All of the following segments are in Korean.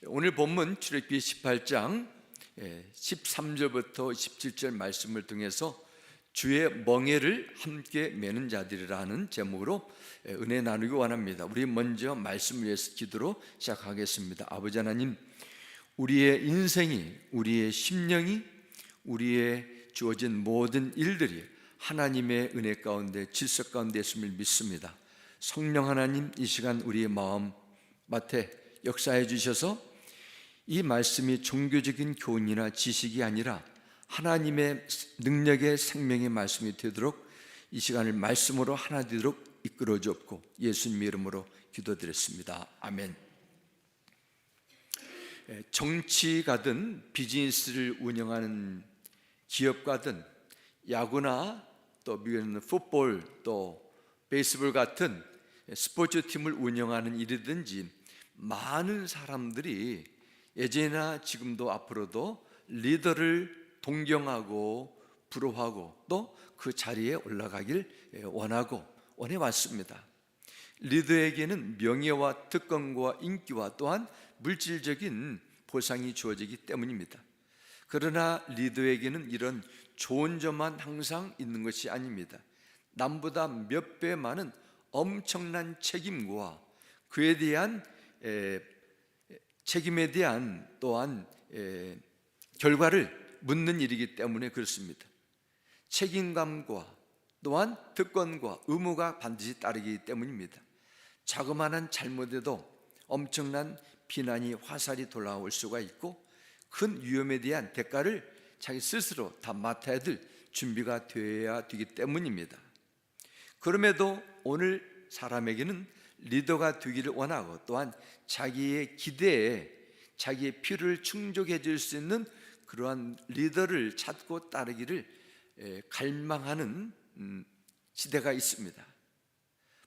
오늘 본문 출애굽기 18장 13절부터 17절 말씀을 통해서 주의 멍에를 함께 매는 자들이라 하는 제목으로 은혜 나누기 원합니다. 우리 먼저 말씀을 위해서 기도로 시작하겠습니다. 아버지 하나님, 우리의 인생이, 우리의 심령이, 우리의 주어진 모든 일들이 하나님의 은혜 가운데, 질서 가운데 있음을 믿습니다. 성령 하나님, 이 시간 우리의 마음 밭에 역사해 주셔서 이 말씀이 종교적인 교훈이나 지식이 아니라 하나님의 능력의 생명의 말씀이 되도록 이 시간을 말씀으로 하나 되도록 이끌어 주옵고 예수님의 이름으로 기도드렸습니다. 아멘. 정치가든 비즈니스를 운영하는 기업가든 야구나 또 미국에는 풋볼 또 베이스볼 같은 스포츠 팀을 운영하는 일이든지 많은 사람들이 예전이나 지금도 앞으로도 리더를 동경하고 부러워하고 또 그 자리에 올라가길 원하고 원해왔습니다. 리더에게는 명예와 특권과 인기와 또한 물질적인 보상이 주어지기 때문입니다. 그러나 리더에게는 이런 좋은 점만 항상 있는 것이 아닙니다. 남보다 몇 배 많은 엄청난 책임과 그에 대한 책임에 대한 또한 결과를 묻는 일이기 때문에 그렇습니다. 책임감과 또한 특권과 의무가 반드시 따르기 때문입니다. 자그마한 잘못에도 엄청난 비난이 화살이 돌아올 수가 있고 큰 위험에 대한 대가를 자기 스스로 다 맡아야 될 준비가 되어야 되기 때문입니다. 그럼에도 오늘 사람에게는 리더가 되기를 원하고 또한 자기의 기대에 자기의 필요를 충족해 줄 수 있는 그러한 리더를 찾고 따르기를 갈망하는 시대가 있습니다.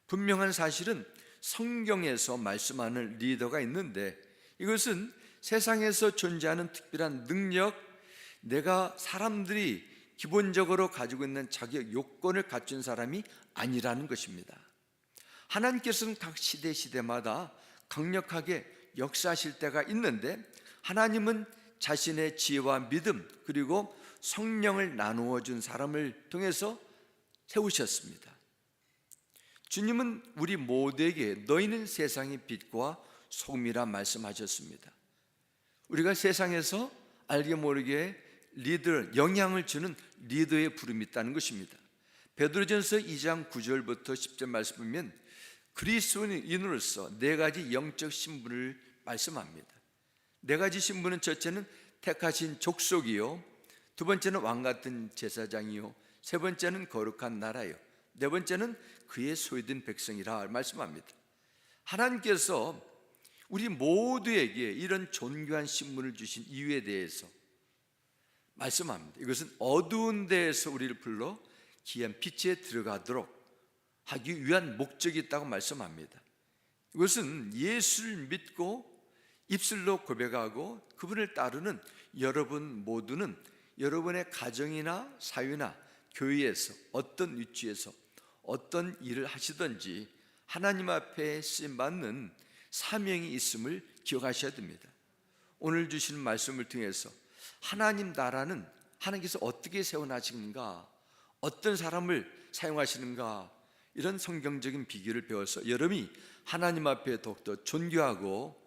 분명한 사실은 성경에서 말씀하는 리더가 있는데 이것은 세상에서 존재하는 특별한 능력, 내가 사람들이 기본적으로 가지고 있는 자격 요건을 갖춘 사람이 아니라는 것입니다. 하나님께서는 각 시대마다 강력하게 역사하실 때가 있는데 하나님은 자신의 지혜와 믿음 그리고 성령을 나누어 준 사람을 통해서 세우셨습니다. 주님은 우리 모두에게 너희는 세상의 빛과 소금이라 말씀하셨습니다. 우리가 세상에서 알게 모르게 리더, 영향을 주는 리더의 부름이 있다는 것입니다. 베드로전서 2장 9절부터 10절 말씀 보면 그리스도인으로서 네 가지 영적 신분을 말씀합니다. 네 가지 신분은 첫째는 택하신 족속이요, 두 번째는 왕같은 제사장이요, 세 번째는 거룩한 나라요, 네 번째는 그의 소유된 백성이라 말씀합니다. 하나님께서 우리 모두에게 이런 존귀한 신분을 주신 이유에 대해서 말씀합니다. 이것은 어두운 데에서 우리를 불러 귀한 빛에 들어가도록 하기 위한 목적이 있다고 말씀합니다. 이것은 예수를 믿고 입술로 고백하고 그분을 따르는 여러분 모두는 여러분의 가정이나 사회나 교회에서 어떤 위치에서 어떤 일을 하시든지 하나님 앞에 쓰임받는 사명이 있음을 기억하셔야 됩니다. 오늘 주시는 말씀을 통해서 하나님 나라는 하나님께서 어떻게 세워나시는가, 어떤 사람을 사용하시는가, 이런 성경적인 비결을 배워서 여러분이 하나님 앞에 더욱더 존귀하고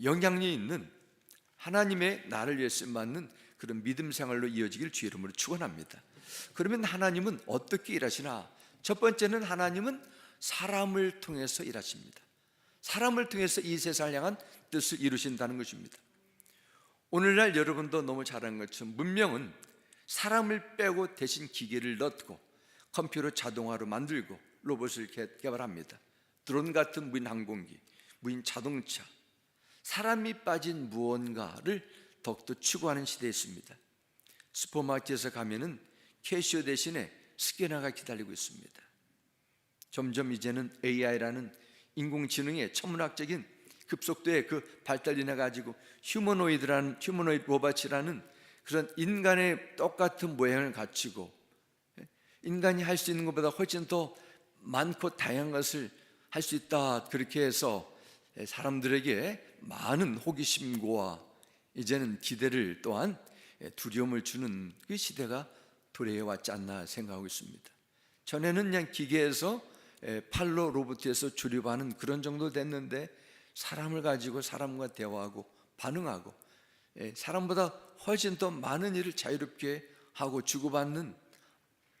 영향력 있는 하나님의 나를 위해 쓰임받는 그런 믿음 생활로 이어지길 주의 이름으로 축원합니다. 그러면 하나님은 어떻게 일하시나? 첫 번째는 하나님은 사람을 통해서 일하십니다. 사람을 통해서 이 세상을 향한 뜻을 이루신다는 것입니다. 오늘날 여러분도 너무 잘 아는 것처럼 문명은 사람을 빼고 대신 기계를 넣고 컴퓨터 자동화로 만들고 로봇을 개발합니다. 드론 같은 무인 항공기, 무인 자동차, 사람이 빠진 무언가를 더욱더 추구하는 시대에 있습니다. 슈퍼마켓에 가면은 캐시어 대신에 스캐너가 기다리고 있습니다. 점점 이제는 AI라는 인공지능의 천문학적인 급속도의 그 발달이 나가지고 휴머노이드 로봇이라는 그런 인간의 똑같은 모양을 갖추고 인간이 할 수 있는 것보다 훨씬 더 많고 다양한 것을 할 수 있다, 그렇게 해서 사람들에게 많은 호기심과 이제는 기대를 또한 두려움을 주는 그 시대가 도래해 왔지 않나 생각하고 있습니다. 전에는 그냥 기계에서 팔로 로봇에서 조립하는 그런 정도 됐는데 사람을 가지고 사람과 대화하고 반응하고 사람보다 훨씬 더 많은 일을 자유롭게 하고 주고받는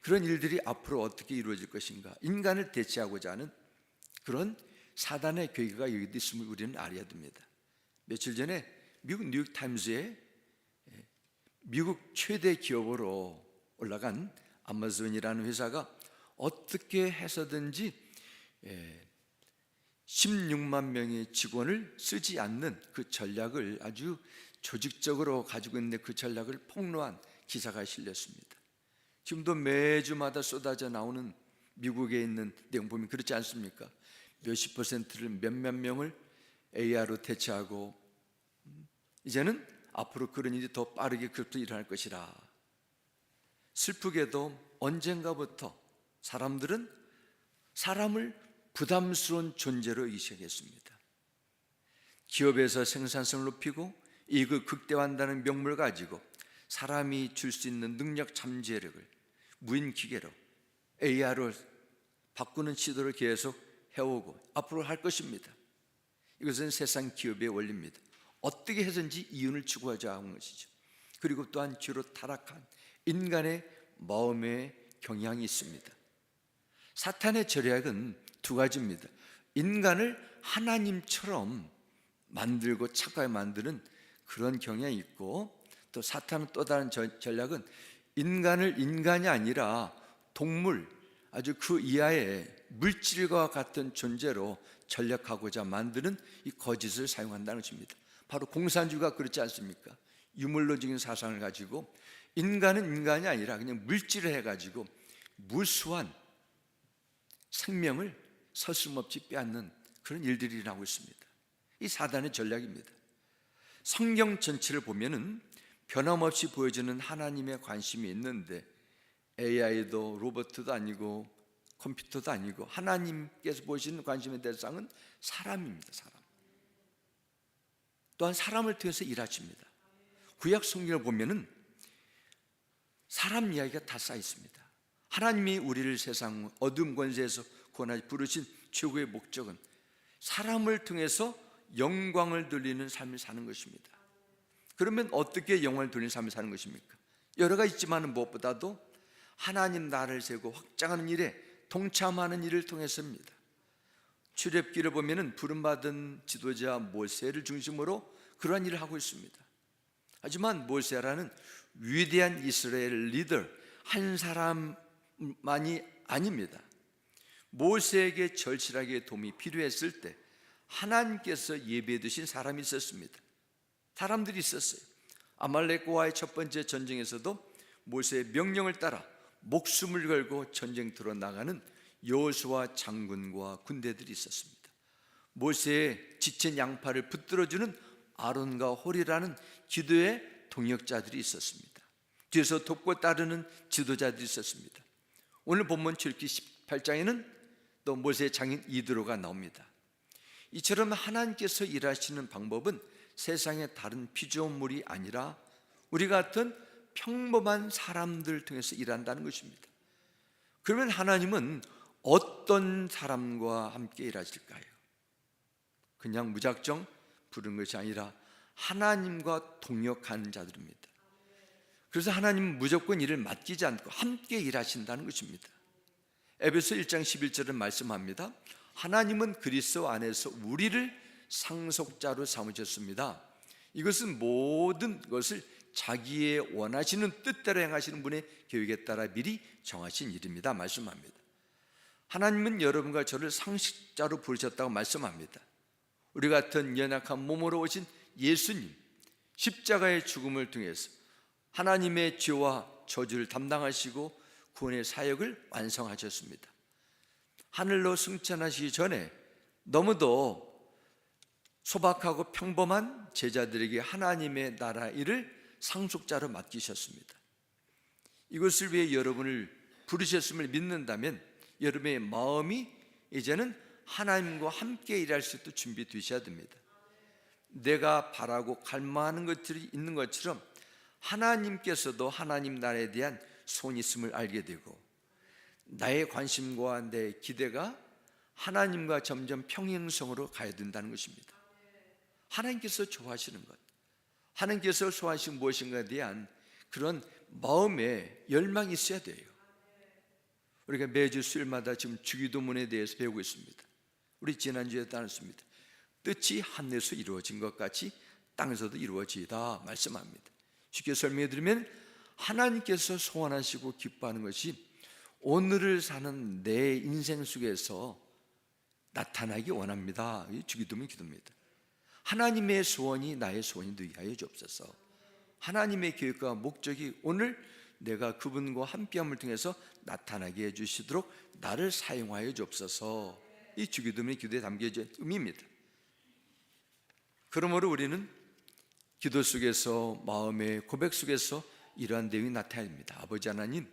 그런 일들이 앞으로 어떻게 이루어질 것인가, 인간을 대체하고자 하는 그런 사단의 계기가 여기도 있음을 우리는 알아야 됩니다. 며칠 전에 미국 뉴욕타임즈에 미국 최대 기업으로 올라간 아마존이라는 회사가 어떻게 해서든지 16만 명의 직원을 쓰지 않는 그 전략을 아주 조직적으로 가지고 있는데 그 전략을 폭로한 기사가 실렸습니다. 지금도 매주마다 쏟아져 나오는 미국에 있는 내용 보면 그렇지 않습니까? 몇십 퍼센트를 몇몇 명을 AI로 대체하고 이제는 앞으로 그런 일이 더 빠르게 급속히 일어날 것이라. 슬프게도 언젠가부터 사람들은 사람을 부담스러운 존재로 여기기 시작했습니다. 기업에서 생산성을 높이고 이익을 극대화한다는 명분을 가지고 사람이 줄 수 있는 능력 잠재력을 무인 기계로 AI로 바꾸는 시도를 계속 해오고 앞으로 할 것입니다. 이것은 세상 기업의 원리입니다. 어떻게 해서든지 이윤을 추구하자 하는 것이죠. 그리고 또한 죄로 타락한 인간의 마음의 경향이 있습니다. 사탄의 전략은 두 가지입니다. 인간을 하나님처럼 만들고 착하게 만드는 그런 경향이 있고, 또 사탄은 또 다른 전략은 인간을 인간이 아니라 동물, 아주 그 이하의 물질과 같은 존재로 전략하고자 만드는 이 거짓을 사용한다는 것입니다. 바로 공산주의가 그렇지 않습니까? 유물론적인 사상을 가지고 인간은 인간이 아니라 그냥 물질을 해가지고 무수한 생명을 서슴없이 빼앗는 그런 일들이 일어나고 있습니다. 이 사단의 전략입니다. 성경 전체를 보면은 변함없이 보여주는 하나님의 관심이 있는데 AI도 로봇도 아니고 컴퓨터도 아니고 하나님께서 보시는 관심의 대상은 사람입니다. 사람. 또한 사람을 통해서 일하십니다. 구약 성경을 보면은 사람 이야기가 다 쌓여 있습니다. 하나님이 우리를 세상 어두운 권세에서 구원하시 부르신 최고의 목적은 사람을 통해서 영광을 돌리는 삶을 사는 것입니다. 그러면 어떻게 영광을 돌리는 삶을 사는 것입니까? 여러 가지 있지만 무엇보다도 하나님 나라를 세우고 확장하는 일에 동참하는 일을 통해서입니다. 출애굽기를 보면은 부름받은 지도자 모세를 중심으로 그러한 일을 하고 있습니다. 하지만 모세라는 위대한 이스라엘 리더 한 사람만이 아닙니다. 모세에게 절실하게 도움이 필요했을 때 하나님께서 예비해 두신 사람이 있었습니다. 사람들이 있었어요. 아말렉과의 첫 번째 전쟁에서도 모세의 명령을 따라 목숨을 걸고 전쟁터로 나가는 여호수아 장군과 군대들이 있었습니다. 모세의 지친 양팔을 붙들어주는 아론과 홀이라는 기도의 동역자들이 있었습니다. 뒤에서 돕고 따르는 지도자들이 있었습니다. 오늘 본문 출애굽기 18장에는 또 모세의 장인 이드로가 나옵니다. 이처럼 하나님께서 일하시는 방법은 세상의 다른 피조물이 아니라 우리 같은 평범한 사람들 통해서 일한다는 것입니다. 그러면 하나님은 어떤 사람과 함께 일하실까요? 그냥 무작정 부른 것이 아니라 하나님과 동역하는 자들입니다. 그래서 하나님은 무조건 일을 맡기지 않고 함께 일하신다는 것입니다. 에베소 1장 11절은 말씀합니다. 하나님은 그리스도 안에서 우리를 상속자로 삼으셨습니다. 이것은 모든 것을 자기의 원하시는 뜻대로 행하시는 분의 계획에 따라 미리 정하신 일입니다 말씀합니다. 하나님은 여러분과 저를 상속자로 부르셨다고 말씀합니다. 우리 같은 연약한 몸으로 오신 예수님, 십자가의 죽음을 통해서 하나님의 죄와 저주를 담당하시고 구원의 사역을 완성하셨습니다. 하늘로 승천하시기 전에 너무도 소박하고 평범한 제자들에게 하나님의 나라 일을 상속자로 맡기셨습니다. 이것을 위해 여러분을 부르셨음을 믿는다면 여러분의 마음이 이제는 하나님과 함께 일할 수 있도록 준비되셔야 됩니다. 내가 바라고 갈망하는 것들이 있는 것처럼 하나님께서도 하나님 나라에 대한 소원이 있음을 알게 되고, 나의 관심과 내 기대가 하나님과 점점 평행성으로 가야 된다는 것입니다. 하나님께서 좋아하시는 것, 하나님께서 소원하시는 무엇인가에 대한 그런 마음의 열망이 있어야 돼요. 우리가 매주 수요일마다 지금 주기도문에 대해서 배우고 있습니다. 우리 지난주에 나눴습니다. 뜻이 하늘에서 이루어진 것 같이 땅에서도 이루어지이다 말씀합니다. 쉽게 설명해 드리면 하나님께서 소원하시고 기뻐하는 것이 오늘을 사는 내 인생 속에서 나타나기 원합니다. 주기도문 기도입니다. 하나님의 소원이 나의 소원이 되게 하여 주옵소서. 하나님의 계획과 목적이 오늘 내가 그분과 함께함을 통해서 나타나게 해주시도록 나를 사용하여 주옵소서. 이 주기도문의 기도에 담겨진 의미입니다. 그러므로 우리는 기도 속에서, 마음의 고백 속에서 이러한 내용이 나타나야 됩니다. 아버지 하나님,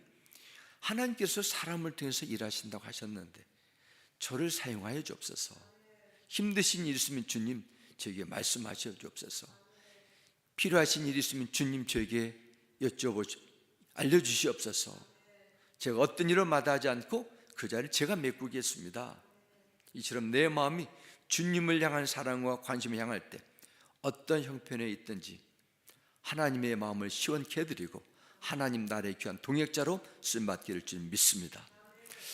하나님께서 사람을 통해서 일하신다고 하셨는데 저를 사용하여 주옵소서. 힘드신 일 있으면 주님 저에게 말씀하셔 주옵소서. 필요하신 일 있으면 주님 저에게 알려주시옵소서. 제가 어떤 일을 마다하지 않고 그 자리를 제가 메꾸겠습니다. 이처럼 내 마음이 주님을 향한 사랑과 관심을 향할 때 어떤 형편에 있든지 하나님의 마음을 시원케 해드리고 하나님 나라의 귀한 동역자로 쓰임받기를 주님 믿습니다.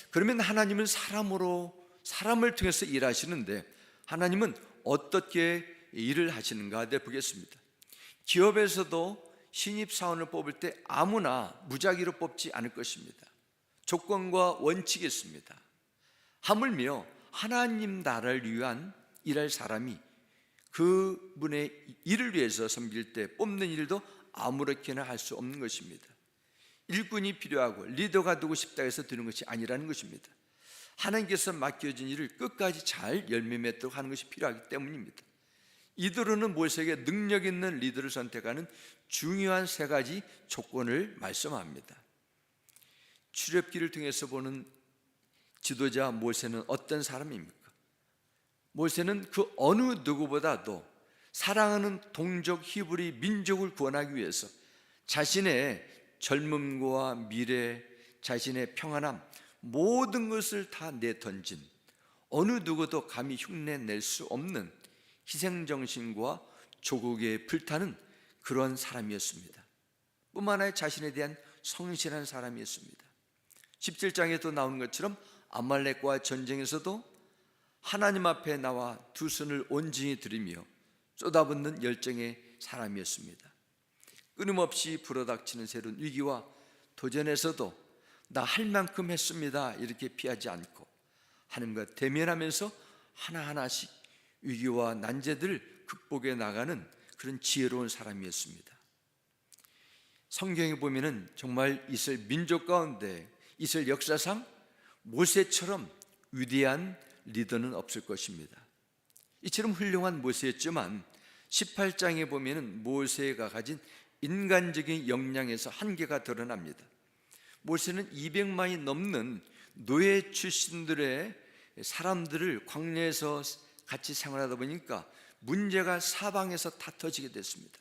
그러면 하나님은 사람을 통해서 일하시는데 하나님은 어떻게 일을 하시는가 보겠습니다. 기업에서도 신입사원을 뽑을 때 아무나 무작위로 뽑지 않을 것입니다. 조건과 원칙이 있습니다. 하물며 하나님 나라를 위한 일할 사람이 그분의 일을 위해서 섬길 때 뽑는 일도 아무렇게나 할 수 없는 것입니다. 일꾼이 필요하고 리더가 되고 싶다 해서 되는 것이 아니라는 것입니다. 하나님께서 맡겨진 일을 끝까지 잘 열매 맺도록 하는 것이 필요하기 때문입니다. 이도로는 모세에게 능력 있는 리더를 선택하는 중요한 세 가지 조건을 말씀합니다. 출애굽기를 통해서 보는 지도자 모세는 어떤 사람입니까? 모세는 그 어느 누구보다도 사랑하는 동족 히브리 민족을 구원하기 위해서 자신의 젊음과 미래, 자신의 평안함 모든 것을 다 내던진, 어느 누구도 감히 흉내낼 수 없는 희생정신과 조국에 불타는 그런 사람이었습니다. 뿐만 아니라 자신에 대한 성실한 사람이었습니다. 17장에도 나오는 것처럼 아말렉과 전쟁에서도 하나님 앞에 나와 두 손을 온전히 들이며 쏟아붓는 열정의 사람이었습니다. 끊임없이 불어닥치는 새로운 위기와 도전에서도 나 할 만큼 했습니다 이렇게 피하지 않고 하나님과 대면하면서 하나하나씩 위기와 난제들을 극복해 나가는 그런 지혜로운 사람이었습니다. 성경에 보면은 정말 이스라엘 민족 가운데 이스라엘 역사상 모세처럼 위대한 리더는 없을 것입니다. 이처럼 훌륭한 모세였지만 18장에 보면은 모세가 가진 인간적인 역량에서 한계가 드러납니다. 모세는 200만이 넘는 노예 출신들의 사람들을 광야에서 같이 생활하다 보니까 문제가 사방에서 다 터지게 됐습니다.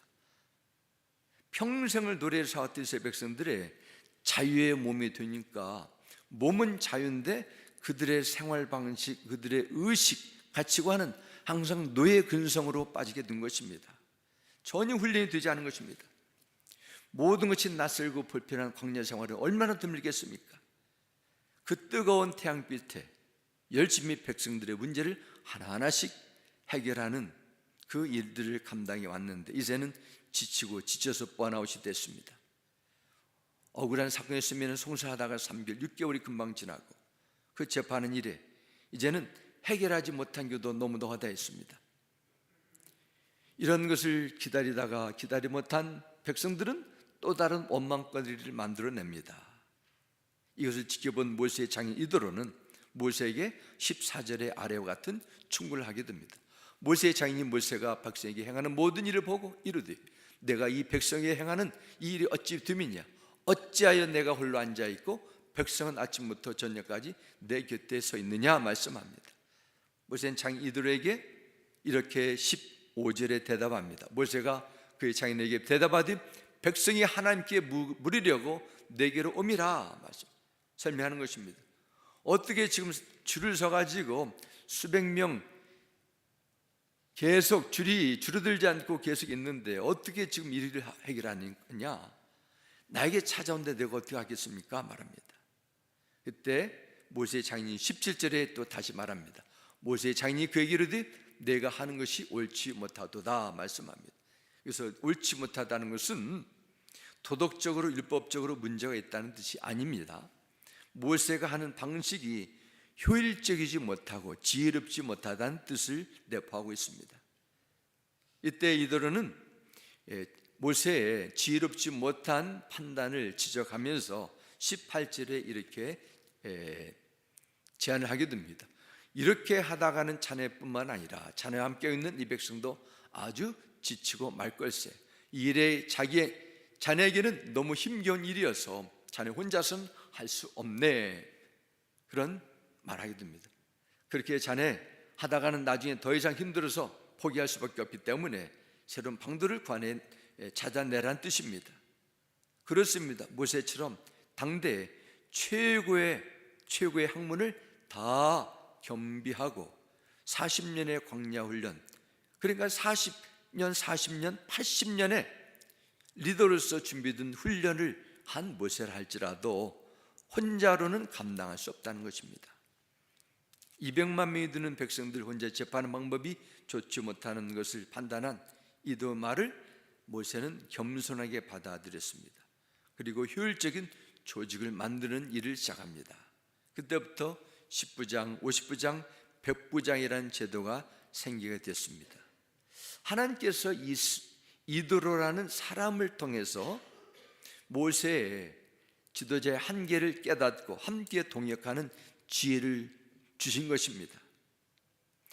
평생을 노래를 사왔던 이스라엘 백성들의 자유의 몸이 되니까 몸은 자유인데 그들의 생활 방식, 그들의 의식, 가치관은 항상 노예 근성으로 빠지게 된 것입니다. 전혀 훈련이 되지 않은 것입니다. 모든 것이 낯설고 불편한 광야 생활을 얼마나 드물겠습니까? 그 뜨거운 태양빛에 열심히 백성들의 문제를 하나하나씩 해결하는 그 일들을 감당해 왔는데 이제는 지치고 지쳐서 번아웃이 됐습니다. 억울한 사건이 있으면 송사하다가 3개월, 6개월이 금방 지나고 그 재판은 이래 이제는 해결하지 못한 교도 너무도 허다했습니다. 이런 것을 기다리다가 기다리 못한 백성들은 또 다른 원망거리를 만들어냅니다. 이것을 지켜본 모세의 장인 이도로는 모세에게 14절의 아래와 같은 충고를 하게 됩니다. 모세의 장인인 모세가 백성에게 행하는 모든 일을 보고 이르되 내가 이 백성에게 행하는 이 일이 어찌 됨이냐? 어찌하여 내가 홀로 앉아있고 백성은 아침부터 저녁까지 내 곁에 서 있느냐 말씀합니다. 모세는 장인 이도로에게 이렇게 15절에 대답합니다. 모세가 그의 장인에게 대답하되 백성이 하나님께 물으려고 내게로 오미라 말씀 설명하는 것입니다. 어떻게 지금 줄을 서가지고 수백 명 계속 줄이 줄어들지 않고 계속 있는데 어떻게 지금 일을 해결하느냐? 나에게 찾아온데 내가 어떻게 하겠습니까? 말합니다. 그때 모세의 장인이 17절에 또 다시 말합니다. 모세의 장인이 그에게 이르되 내가 하는 것이 옳지 못하도다 말씀합니다. 그래서 옳지 못하다는 것은 도덕적으로 율법적으로 문제가 있다는 뜻이 아닙니다. 모세가 하는 방식이 효율적이지 못하고 지혜롭지 못하다는 뜻을 내포하고 있습니다. 이때 이도로는 모세의 지혜롭지 못한 판단을 지적하면서 18절에 이렇게 제안을 하게 됩니다. 이렇게 하다가는 자네뿐만 아니라 자네와 함께 있는 이 백성도 아주 지치고 말 걸세. 이 일에 자네에게는 너무 힘겨운 일이어서 자네 혼자서는 할 수 없네. 그런 말하게 됩니다. 그렇게 자네 하다가는 나중에 더 이상 힘들어서 포기할 수밖에 없기 때문에 새로운 방도를 찾아내라는 뜻입니다. 그렇습니다. 모세처럼 당대 최고의 학문을 다 겸비하고 40년의 광야 훈련, 그러니까 40년, 80년의 리더로서 준비된 훈련을 한 모세라 할지라도 혼자로는 감당할 수 없다는 것입니다. 200만 명이 드는 백성들 혼자 재판하는 방법이 좋지 못하는 것을 판단한 이도 말을 모세는 겸손하게 받아들였습니다. 그리고 효율적인 조직을 만드는 일을 시작합니다. 그때부터 10부장, 50부장, 100부장이라는 제도가 생기게 됐습니다. 하나님께서 이도로라는 사람을 통해서 모세의 지도자의 한계를 깨닫고 함께 동역하는 지혜를 주신 것입니다.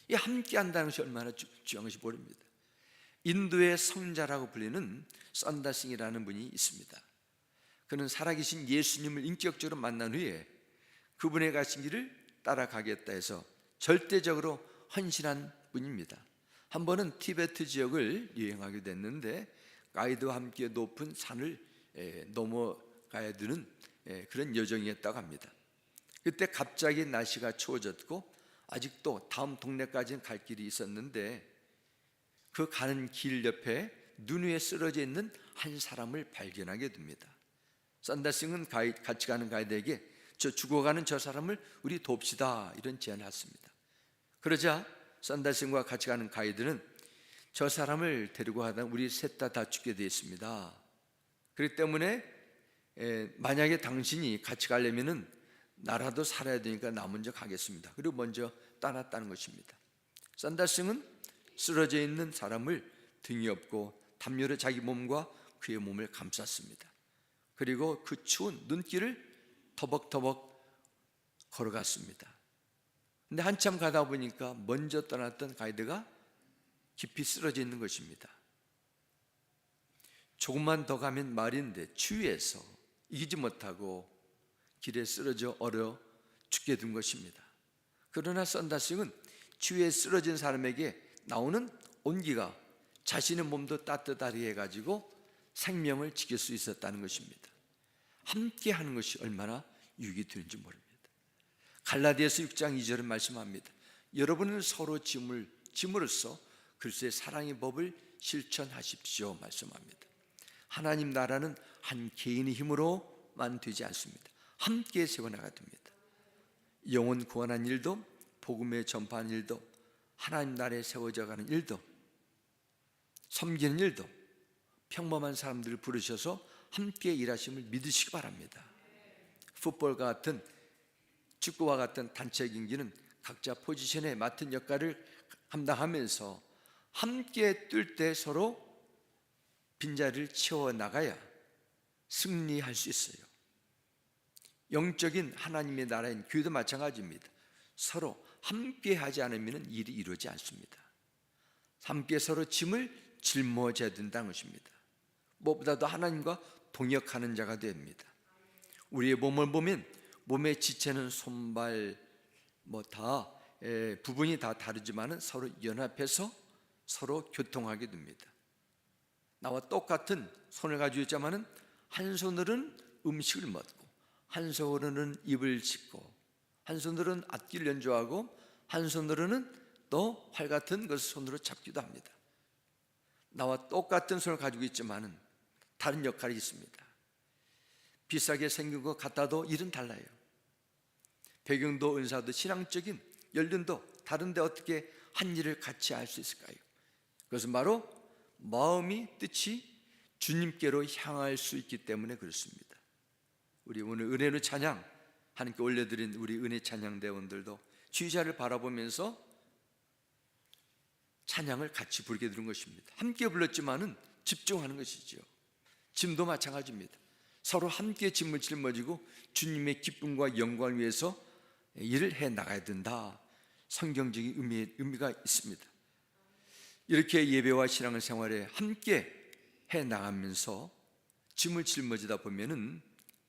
이 함께 한다는 것이 얼마나 중요한 것이 모릅니다. 인도의 성자라고 불리는 썬다싱이라는 분이 있습니다. 그는 살아계신 예수님을 인격적으로 만난 후에 그분의 가신 길을 따라가겠다 해서 절대적으로 헌신한 분입니다. 한 번은 티베트 지역을 여행하게 됐는데 가이드와 함께 높은 산을 넘어가야 되는 그런 여정이었다고 합니다. 그때 갑자기 날씨가 추워졌고 아직도 다음 동네까지는 갈 길이 있었는데 그 가는 길 옆에 눈 위에 쓰러져 있는 한 사람을 발견하게 됩니다. 썬다싱은 같이 가는 가이드에게 죽어가는 저 사람을 우리 돕시다 이런 제안을 했습니다. 그러자 썬다싱과 같이 가는 가이드는 저 사람을 데리고 가다 우리 셋 다 죽게 되어 있습니다. 그렇기 때문에 만약에 당신이 같이 가려면은 나라도 살아야 되니까 나 먼저 가겠습니다. 그리고 먼저 떠났다는 것입니다. 썬다싱은 쓰러져 있는 사람을 등에 업고 담요로 자기 몸과 그의 몸을 감쌌습니다. 그리고 그 추운 눈길을 터벅터벅 걸어갔습니다. 근데 한참 가다 보니까 먼저 떠났던 가이드가 깊이 쓰러져 있는 것입니다. 조금만 더 가면 말인데 추위에서 이기지 못하고 길에 쓰러져 얼어 죽게 된 것입니다. 그러나 썬다싱은 추위에 쓰러진 사람에게 나오는 온기가 자신의 몸도 따뜻하게 해가지고 생명을 지킬 수 있었다는 것입니다. 함께 하는 것이 얼마나 유익이 되는지 모릅니다. 갈라디아서 6장 2절은 말씀합니다. 여러분은 서로 짐으로써 그리스도의 사랑의 법을 실천하십시오 말씀합니다. 하나님 나라는 한 개인의 힘으로만 되지 않습니다. 함께 세워나가야 됩니다. 영혼 구원하는 일도 복음의 전파하는 일도 하나님 나라에 세워져 가는 일도 섬기는 일도 평범한 사람들을 부르셔서 함께 일하심을 믿으시기 바랍니다. 풋볼과 같은 축구와 같은 단체 경기는 각자 포지션에 맡은 역할을 감당하면서 함께 뛸 때 서로 빈자리를 채워나가야 승리할 수 있어요. 영적인 하나님의 나라인 교회도 마찬가지입니다. 서로 함께 하지 않으면 일이 이루어지지 않습니다. 함께 서로 짐을 짊어져야 된다는 것입니다. 무엇보다도 하나님과 동역하는 자가 됩니다. 우리의 몸을 보면 몸의 지체는 손발 다 부분이 다 다르지만은 서로 연합해서 서로 교통하게 됩니다. 나와 똑같은 손을 가지고 있지만은 한 손으로는 음식을 먹고, 한 손으로는 입을 씻고, 한 손으로는 악기를 연주하고, 한 손으로는 또 활 같은 것을 손으로 잡기도 합니다. 나와 똑같은 손을 가지고 있지만은 다른 역할이 있습니다. 비슷하게 생긴 것 같아도 일은 달라요. 배경도 은사도 신앙적인 연륜도 다른데 어떻게 한 일을 같이 할 수 있을까요? 그것은 바로 마음이 뜻이 주님께로 향할 수 있기 때문에 그렇습니다. 우리 오늘 은혜로 찬양 하나님께 올려드린 우리 은혜 찬양 대원들도 주의자를 바라보면서 찬양을 같이 부르게 되는 것입니다. 함께 불렀지만은 집중하는 것이죠. 짐도 마찬가지입니다. 서로 함께 짐을 짊어지고 주님의 기쁨과 영광을 위해서 일을 해 나가야 된다. 성경적인 의미가 있습니다. 이렇게 예배와 신앙을 생활에 함께 해 나가면서 짐을 짊어지다 보면은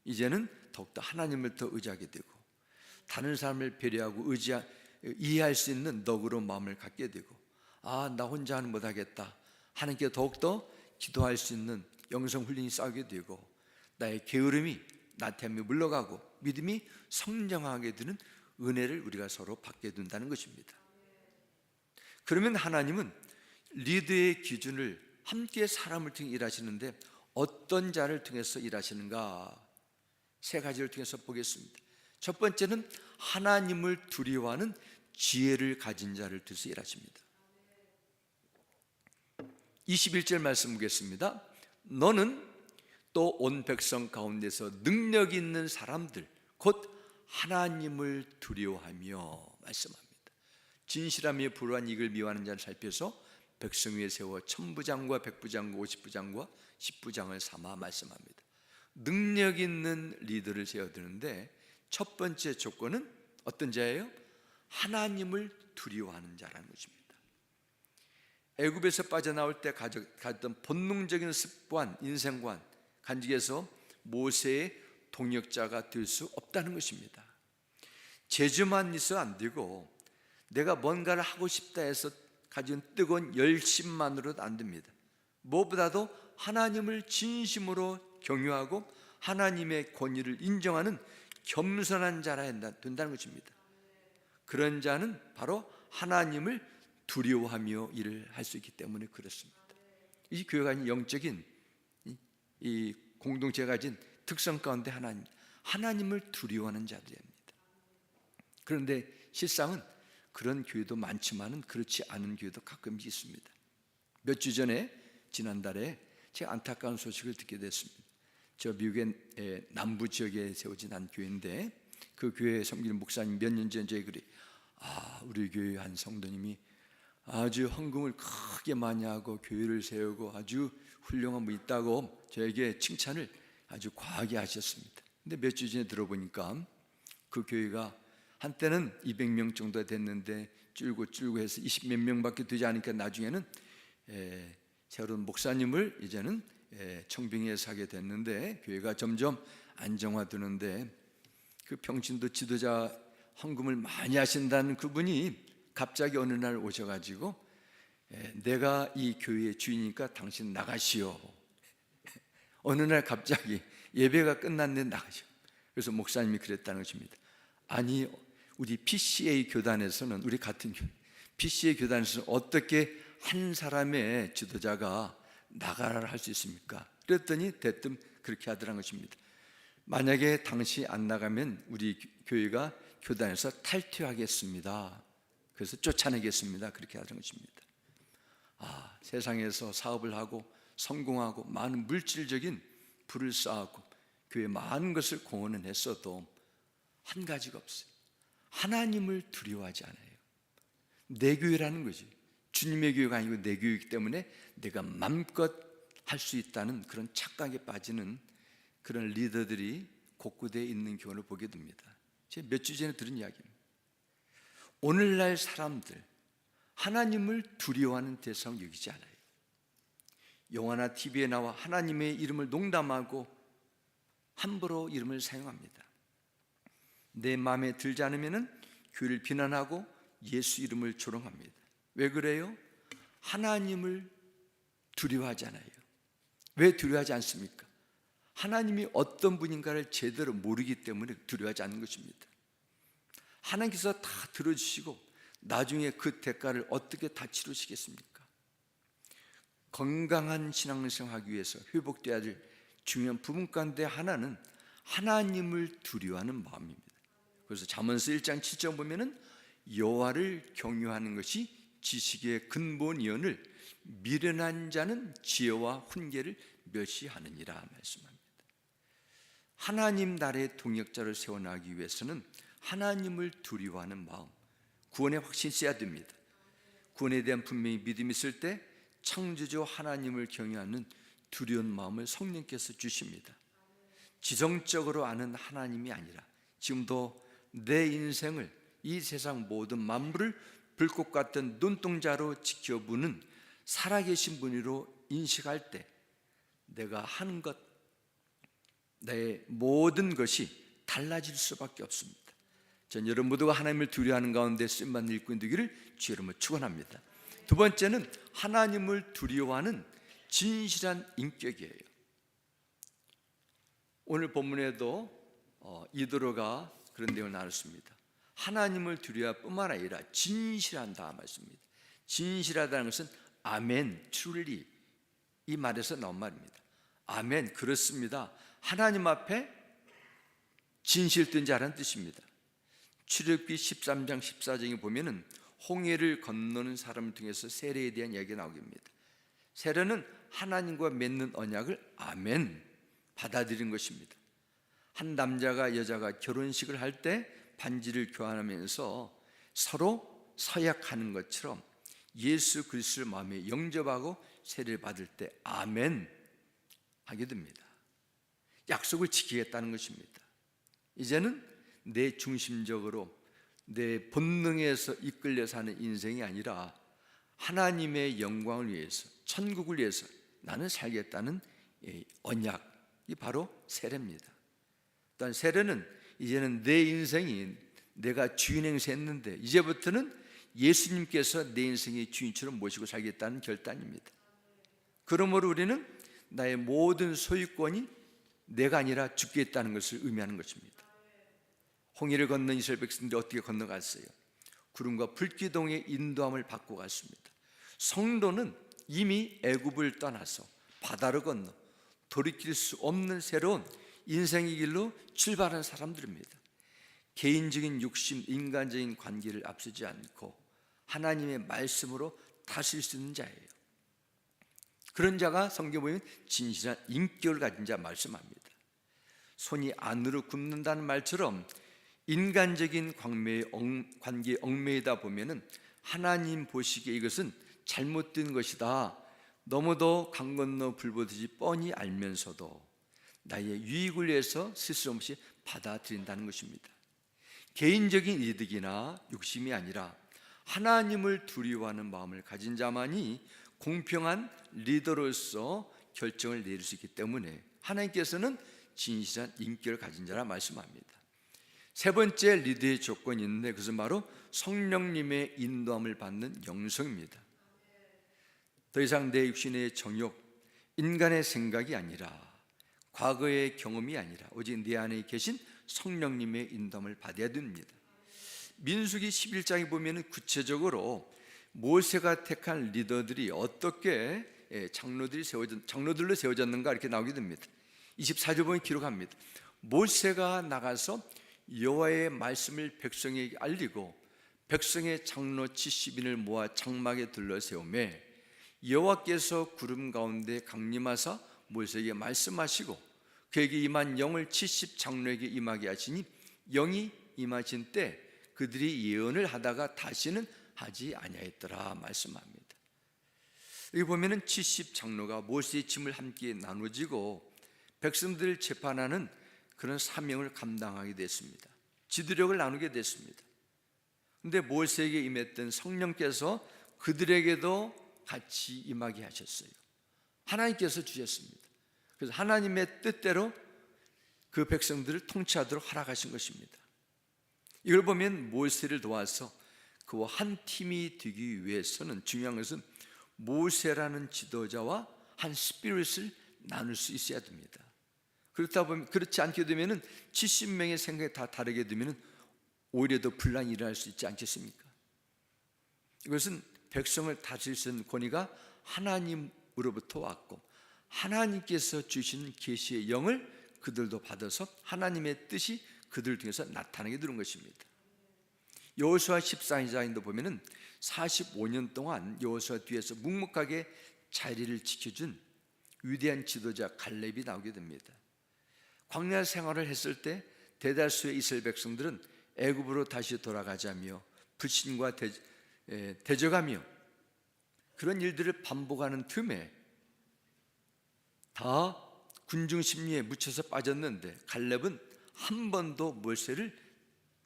이제는 더욱더 하나님을 더 의지하게 되고, 다른 사람을 배려하고 이해할 수 있는 너그러운 마음을 갖게 되고, 나 혼자는 못하겠다, 하나님께 더욱더 기도할 수 있는 영성 훈련이 쌓이게 되고, 나의 게으름이 나태함이 물러가고 믿음이 성장하게 되는 은혜를 우리가 서로 받게 된다는 것입니다. 그러면 하나님은 리더의 기준을 함께 사람을 통해 일하시는데 어떤 자를 통해서 일하시는가? 세 가지를 통해서 보겠습니다. 첫 번째는 하나님을 두려워하는 지혜를 가진 자를 통해서 일하십니다. 21절 말씀 보겠습니다. 너는 또 온 백성 가운데서 능력 있는 사람들 곧 하나님을 두려워하며 말씀합니다. 진실함에 불우한 이익을 미워하는 자를 살펴서 백성 위에 세워 천부장과 백부장과 50부장과 10부장을 삼아 말씀합니다. 능력 있는 리더를 세워두는데 첫 번째 조건은 어떤 자예요? 하나님을 두려워하는 자라는 것입니다. 애굽에서 빠져나올 때 가졌던 본능적인 습관, 인생관, 간직에서 모세의 동역자가 될 수 없다는 것입니다. 재주만 있어 안 되고 내가 뭔가를 하고 싶다 해서 가진 뜨거운 열심만으로도 안 됩니다. 무엇보다도 하나님을 진심으로 경유하고 하나님의 권위를 인정하는 겸손한 자라 된다는 것입니다. 그런 자는 바로 하나님을 두려워하며 일을 할 수 있기 때문에 그렇습니다. 이 교회가 가진 영적인 이 공동체가 가진 특성 가운데 하나님을 두려워하는 자들입니다. 그런데 실상은 그런 교회도 많지만은 그렇지 않은 교회도 가끔 있습니다. 몇 주 전에 지난달에 제가 안타까운 소식을 듣게 됐습니다. 저 미국의 남부 지역에 세워진 한 교회인데 그 교회에 섬기는 목사님 몇 년 전에 그래, 우리 교회 한 성도님이 아주 헌금을 크게 많이 하고 교회를 세우고 아주 훌륭한 분 있다고 저에게 칭찬을 아주 과하게 하셨습니다. 근데 몇 주 전에 들어보니까 그 교회가 한때는 200명 정도 됐는데 줄고 해서 20몇 명밖에 되지 않으니까 나중에는 새로운 목사님을 이제는 청빙해서 하게 됐는데 교회가 점점 안정화되는데 그 병신도 지도자 헌금을 많이 하신다는 그분이 갑자기 어느 날 오셔가지고 내가 이 교회의 주인이니까 당신 나가시오. 어느 날 갑자기 예배가 끝났는데 나가시오. 그래서 목사님이 그랬다는 것입니다. 아니 우리 PCA 교단에서는 우리 같은 PCA 교단에서는 어떻게 한 사람의 지도자가 나가라 할 수 있습니까? 그랬더니 대뜸 그렇게 하더라는 것입니다. 만약에 당시 안 나가면 우리 교회가 교단에서 탈퇴하겠습니다. 그래서 쫓아내겠습니다. 그렇게 하는 것입니다. 세상에서 사업을 하고 성공하고 많은 물질적인 부를 쌓았고 교회 많은 것을 공헌은 했어도 한 가지가 없어요. 하나님을 두려워하지 않아요. 내 교회라는 거지. 주님의 교회가 아니고 내 교회이기 때문에 내가 맘껏 할 수 있다는 그런 착각에 빠지는 그런 리더들이 곳곳에 있는 경우를 보게 됩니다. 제가 몇 주 전에 들은 이야기입니다. 오늘날 사람들 하나님을 두려워하는 대상 여기지 않아요. 영화나 TV에 나와 하나님의 이름을 농담하고 함부로 이름을 사용합니다. 내 마음에 들지 않으면 교회를 비난하고 예수 이름을 조롱합니다. 왜 그래요? 하나님을 두려워하잖아요. 왜 두려워하지 않습니까? 하나님이 어떤 분인가를 제대로 모르기 때문에 두려워하지 않는 것입니다. 하나님께서 다 들어주시고 나중에 그 대가를 어떻게 다 치르시겠습니까? 건강한 신앙생활 하기 위해서 회복되어야 될 중요한 부분 가운데 하나는 하나님을 두려워하는 마음입니다. 그래서 잠언서 1장 7절 보면은 여호와를 경외하는 것이 지식의 근본이언을 미련한 자는 지혜와 훈계를 멸시하느니라 말씀합니다. 하나님 나라의 동역자를 세워나가기 위해서는 하나님을 두려워하는 마음, 구원의 확신이 있어야 됩니다. 구원에 대한 분명히 믿음이 있을 때 창조주 하나님을 경외하는 두려운 마음을 성령께서 주십니다. 지성적으로 아는 하나님이 아니라 지금도 내 인생을, 이 세상 모든 만물을 불꽃 같은 눈동자로 지켜보는 살아계신 분으로 인식할 때 내가 하는 것, 내 모든 것이 달라질 수밖에 없습니다. 전 여러분 모두가 하나님을 두려워하는 가운데 쓰임받는 일꾼이 되기를 주의 이름으로 축원합니다. 두 번째는 하나님을 두려워하는 진실한 인격이에요. 오늘 본문에도 이도로가 그런 내용을 나눴습니다. 하나님을 두려워할 뿐만 아니라 진실한다 말씀입니다. 진실하다는 것은 아멘, truly 이 말에서 나온 말입니다. 아멘, 그렇습니다. 하나님 앞에 진실된 자라는 뜻입니다. 출애굽기 13장 14절에 보면은 홍해를 건너는 사람을 통해서 세례에 대한 이야기가 나옵니다. 세례는 하나님과 맺는 언약을 아멘 받아들인 것입니다. 한 남자가 여자가 결혼식을 할 때 반지를 교환하면서 서로 서약하는 것처럼 예수 그리스도를 마음에 영접하고 세례를 받을 때 아멘 하게 됩니다. 약속을 지키겠다는 것입니다. 이제는 내 중심적으로 내 본능에서 이끌려 사는 인생이 아니라 하나님의 영광을 위해서, 천국을 위해서 나는 살겠다는 언약이 바로 세례입니다. 또한 세례는 이제는 내 인생이 내가 주인 행세했는데 이제부터는 예수님께서 내 인생의 주인처럼 모시고 살겠다는 결단입니다. 그러므로 우리는 나의 모든 소유권이 내가 아니라 죽겠다는 것을 의미하는 것입니다. 홍해를 건넌 이스라엘 백성들이 어떻게 건너갔어요? 구름과 불기둥의 인도함을 받고 갔습니다. 성도는 이미 애굽을 떠나서 바다를 건너 돌이킬 수 없는 새로운 인생의 길로 출발한 사람들입니다. 개인적인 욕심, 인간적인 관계를 앞서지 않고 하나님의 말씀으로 다스릴 수 있는 자예요. 그런 자가 성경에 보면 진실한 인격을 가진 자 말씀합니다. 손이 안으로 굽는다는 말처럼 인간적인 관계에 얽매이다 보면은 하나님 보시기에 이것은 잘못된 것이다. 너무도 강 건너 불 보듯이 뻔히 알면서도 나의 유익을 위해서 스스럼 없이 받아들인다는 것입니다. 개인적인 이득이나 욕심이 아니라 하나님을 두려워하는 마음을 가진 자만이 공평한 리더로서 결정을 내릴 수 있기 때문에 하나님께서는 진실한 인격을 가진 자라 말씀합니다. 세 번째 리더의 조건이 있는데 그것은 바로 성령님의 인도함을 받는 영성입니다. 더 이상 내 육신의 정욕, 인간의 생각이 아니라 과거의 경험이 아니라 오직 내 안에 계신 성령님의 인도함을 받아야 됩니다. 민수기 11장에 보면 구체적으로 모세가 택한 리더들이 어떻게 장로들로 세워졌는가 이렇게 나오게 됩니다. 24절 보면 기록합니다. 모세가 나가서 여호와의 말씀을 백성에게 알리고 백성의 장로 70인을 모아 장막에 둘러 세우매 여호와께서 구름 가운데 강림하사 모세에게 말씀하시고 그에게 임한 영을 70 장로에게 임하게 하시니 영이 임하신 때 그들이 예언을 하다가 다시는 하지 아니하였더라 말씀합니다. 여기 보면은 70 장로가 모세의 짐을 함께 나누지고 백성들을 재판하는 그런 사명을 감당하게 됐습니다. 지도력을 나누게 됐습니다. 그런데 모세에게 임했던 성령께서 그들에게도 같이 임하게 하셨어요. 하나님께서 주셨습니다. 그래서 하나님의 뜻대로 그 백성들을 통치하도록 허락하신 것입니다. 이걸 보면 모세를 도와서 그와 한 팀이 되기 위해서는 중요한 것은 모세라는 지도자와 한 스피릿을 나눌 수 있어야 됩니다. 그렇지 않게 되면은 70명의 생각이 다 다르게 되면은 오히려 더 분란이 일어날 수 있지 않겠습니까? 이것은 백성을 다스릴 수 있는 권위가 하나님으로부터 왔고, 하나님께서 주신 계시의 영을 그들도 받아서 하나님의 뜻이 그들 중에서 나타나게 되는 것입니다. 여호수아 14장도 보면은 45년 동안 여호수아 뒤에서 묵묵하게 자리를 지켜준 위대한 지도자 갈렙이 나오게 됩니다. 광야 생활을 했을 때 대다수의 이스라엘 백성들은 애굽으로 다시 돌아가자며 불신과 대적하며 그런 일들을 반복하는 틈에 다 군중 심리에 묻혀서 빠졌는데, 갈렙은 한 번도 모세를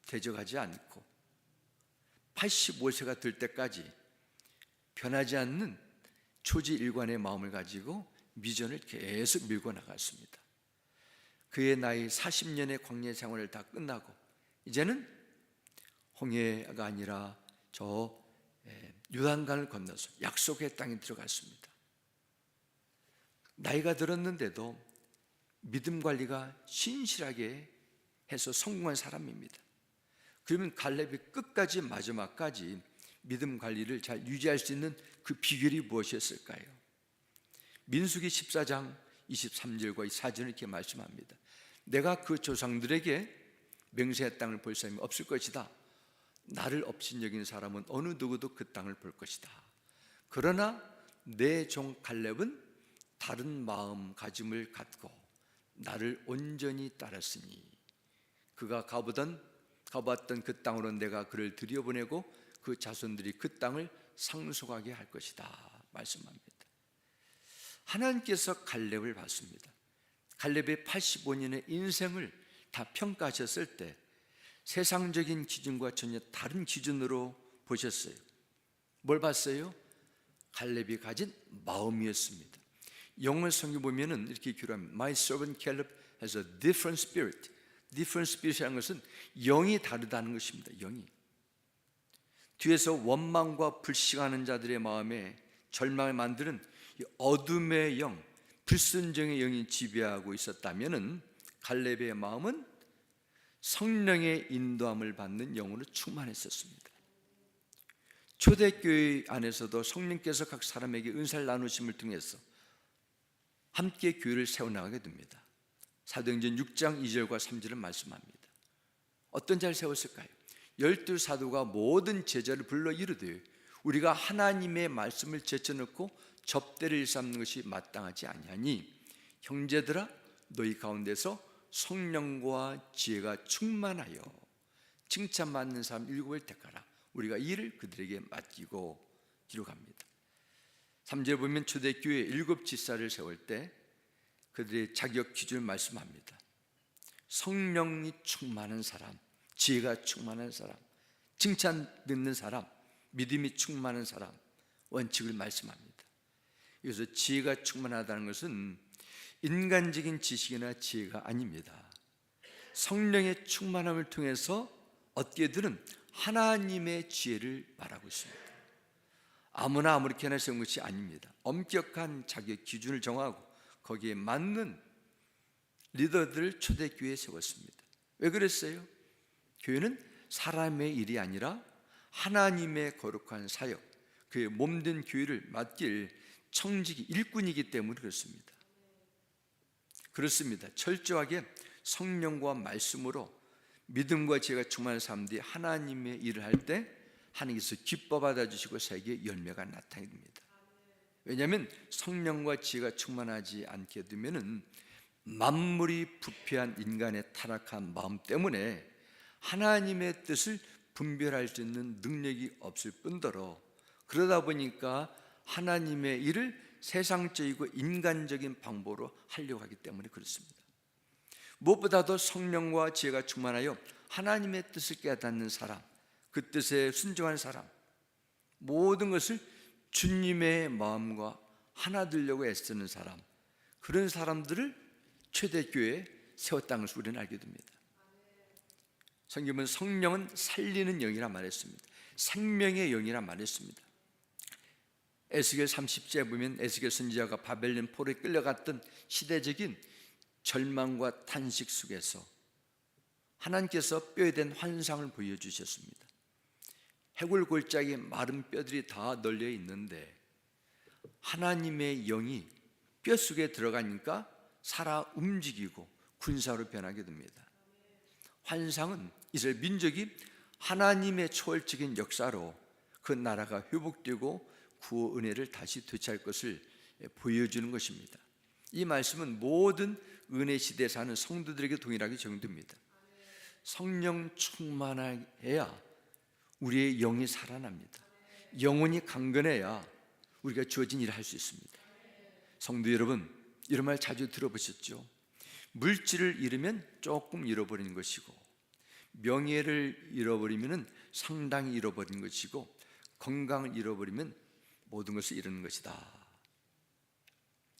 대적하지 않고 85세가 될 때까지 변하지 않는 초지일관의 마음을 가지고 미전을 계속 밀고 나갔습니다. 그의 나이 40년의 광야 생활을 다 끝나고 이제는 홍해가 아니라 저 요단강을 건너서 약속의 땅에 들어갔습니다. 나이가 들었는데도 믿음 관리가 신실하게 해서 성공한 사람입니다. 그러면 갈렙이 끝까지 마지막까지 믿음 관리를 잘 유지할 수 있는 그 비결이 무엇이었을까요? 민수기 14장 23절과 24절은 이렇게 말씀합니다. 내가 그 조상들에게 맹세의 땅을 볼 사람이 없을 것이다. 나를 업신여긴 사람은 어느 누구도 그 땅을 볼 것이다. 그러나 내 종 갈렙은 다른 마음가짐을 갖고 나를 온전히 따랐으니 그가 가봤던 그 땅으로 내가 그를 들여보내고 그 자손들이 그 땅을 상속하게 할 것이다 말씀합니다. 하나님께서 갈렙을 봤습니다. 갈렙의 85년의 인생을 다 평가하셨을 때 세상적인 기준과 전혀 다른 기준으로 보셨어요. 뭘 봤어요? 갈렙이 가진 마음이었습니다. 영어 성경 보면은 이렇게 기록합니다. My servant Caleb has a different spirit. different spirit이라는 것은 영이 다르다는 것입니다. 영이. 뒤에서 원망과 불신하는 자들의 마음에 절망을 만드는 이 어둠의 영, 불순종의 영이 지배하고 있었다면은 갈렙의 마음은 성령의 인도함을 받는 영으로 충만했었습니다. 초대교회 안에서도 성령께서 각 사람에게 은사를 나누심을 통해서 함께 교회를 세워나가게 됩니다. 사도행전 6장 2절과 3절은 말씀합니다. 어떤 자를 세웠을까요? 12사도가 모든 제자를 불러 이르되 우리가 하나님의 말씀을 제쳐놓고 접대를 일삼는 것이 마땅하지 아니하니 형제들아 너희 가운데서 성령과 지혜가 충만하여 칭찬받는 사람 7을 택하라. 우리가 이 일을 그들에게 맡기고 기록합니다. 3절 보면 초대교회 7 지사를 세울 때 그들의 자격 기준을 말씀합니다. 성령이 충만한 사람, 지혜가 충만한 사람, 칭찬 듣는 사람, 믿음이 충만한 사람 원칙을 말씀합니다. 그래서 지혜가 충만하다는 것은 인간적인 지식이나 지혜가 아닙니다. 성령의 충만함을 통해서 얻게 되는 하나님의 지혜를 말하고 있습니다. 아무나 아무렇게나 세운 것이 아닙니다. 엄격한 자격 기준을 정하고 거기에 맞는 리더들을 초대교회에 세웠습니다. 왜 그랬어요? 교회는 사람의 일이 아니라 하나님의 거룩한 사역, 그의 몸된 교회를 맡길 청지기 일꾼이기 때문에 그렇습니다. 그렇습니다. 철저하게 성령과 말씀으로 믿음과 지혜가 충만한 사람들이 하나님의 일을 할 때 하나님께서 기뻐 받아주시고 세계에 열매가 나타나게 됩니다. 왜냐하면 성령과 지혜가 충만하지 않게 되면 만물이 부패한 인간의 타락한 마음 때문에 하나님의 뜻을 분별할 수 있는 능력이 없을 뿐더러 그러다 보니까 하나님의 일을 세상적이고 인간적인 방법으로 하려고 하기 때문에 그렇습니다. 무엇보다도 성령과 지혜가 충만하여 하나님의 뜻을 깨닫는 사람, 그 뜻에 순종한 사람, 모든 것을 주님의 마음과 하나 되려고 애쓰는 사람, 그런 사람들을 초대교회에 세웠다는 것을 우리는 알게 됩니다. 성경은 성령은 살리는 영이라 말했습니다. 생명의 영이란 말했습니다. 에스겔 30장에 보면 에스겔 선지자가 바벨론 포로에 끌려갔던 시대적인 절망과 탄식 속에서 하나님께서 뼈에 댄 환상을 보여주셨습니다. 해골 골짜기에 마른 뼈들이 다 널려 있는데 하나님의 영이 뼈 속에 들어가니까 살아 움직이고 군사로 변하게 됩니다. 환상은 이스라엘 민족이 하나님의 초월적인 역사로 그 나라가 회복되고 구호 은혜를 다시 되찾을 것을 보여주는 것입니다. 이 말씀은 모든 은혜 시대에 사는 성도들에게 동일하게 적용됩니다. 성령 충만해야 우리의 영이 살아납니다. 영혼이 강건해야 우리가 주어진 일을 할 수 있습니다. 성도 여러분, 이런 말 자주 들어보셨죠? 물질을 잃으면 조금 잃어버리는 것이고, 명예를 잃어버리면 상당히 잃어버리는 것이고, 건강을 잃어버리면 모든 것을 잃는 것이다.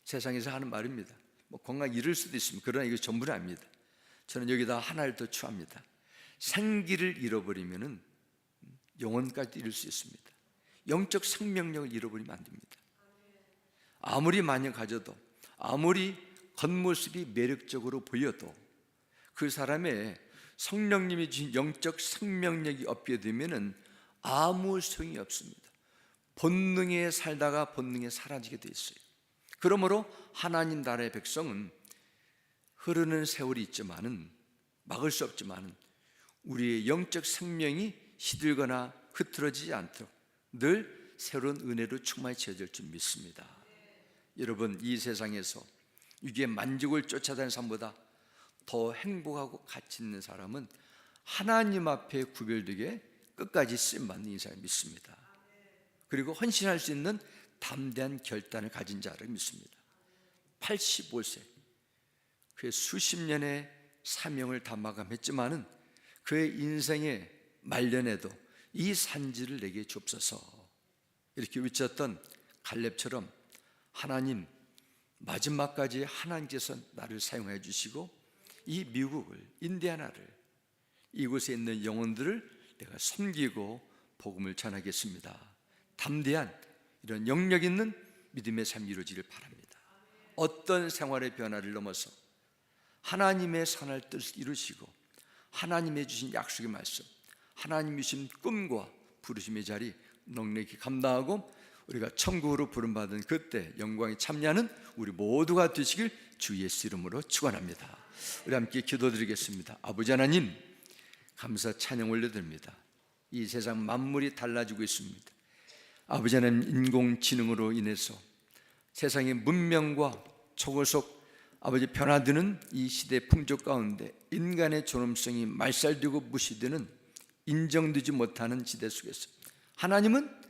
세상에서 하는 말입니다. 건강 잃을 수도 있습니다. 그러나 이거 전부는 아닙니다. 저는 여기다 하나를 더 추합니다. 생기를 잃어버리면 영혼까지 잃을 수 있습니다. 영적 생명력을 잃어버리면 안 됩니다. 아무리 많이 가져도, 아무리 겉모습이 매력적으로 보여도 그 사람의 성령님이 주신 영적 생명력이 없게 되면 아무 소용이 없습니다. 본능에 살다가 본능에 사라지게 돼 있어요. 그러므로 하나님 나라의 백성은 흐르는 세월이 있지만은, 막을 수 없지만은, 우리의 영적 생명이 시들거나 흐트러지지 않도록 늘 새로운 은혜로 충만히 채워질 줄 믿습니다. 여러분, 이 세상에서 이게 만족을 쫓아다니는 삶보다 더 행복하고 가치 있는 사람은 하나님 앞에 구별되게 끝까지 쓰임받는 인생을 믿습니다. 그리고 헌신할 수 있는 담대한 결단을 가진 자를 믿습니다. 85세, 그의 수십 년의 사명을 다 마감했지만은 그의 인생의 말년에도 이 산지를 내게 주옵소서 이렇게 외쳤던 갈렙처럼 하나님, 마지막까지 하나님께서 나를 사용해 주시고 이 미국을, 인디아나를, 이곳에 있는 영혼들을 내가 섬기고 복음을 전하겠습니다. 담대한 이런 영력 있는 믿음의 삶이 이루어지길 바랍니다. 어떤 생활의 변화를 넘어서 하나님의 선할 뜻을 이루시고 하나님의 주신 약속의 말씀, 하나님이 주신 꿈과 부르심의 자리 넉넉히 감당하고 우리가 천국으로 부름받은 그때 영광에 참여하는 우리 모두가 되시길 주 예수 이름으로 축원합니다. 우리 함께 기도드리겠습니다. 아버지 하나님, 감사 찬양 올려드립니다. 이 세상 만물이 달라지고 있습니다. 아버지 하나님, 인공지능으로 인해서 세상의 문명과 초고속 아버지 변화되는 이 시대 풍조 가운데 인간의 존엄성이 말살되고 무시되는, 인정되지 못하는 시대 속에서 하나님은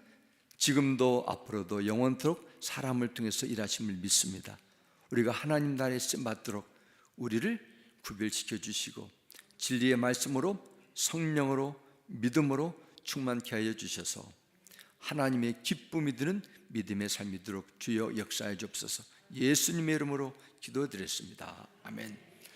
지금도 앞으로도 영원토록 사람을 통해서 일하심을 믿습니다. 우리가 하나님 나라에 쓰임받도록 우리를 구별시켜 주시고 진리의 말씀으로, 성령으로, 믿음으로 충만케 하여 주셔서 하나님의 기쁨이 드는 믿음의 삶이 되도록 주여 역사해 주옵소서. 예수님의 이름으로 기도드렸습니다. 아멘.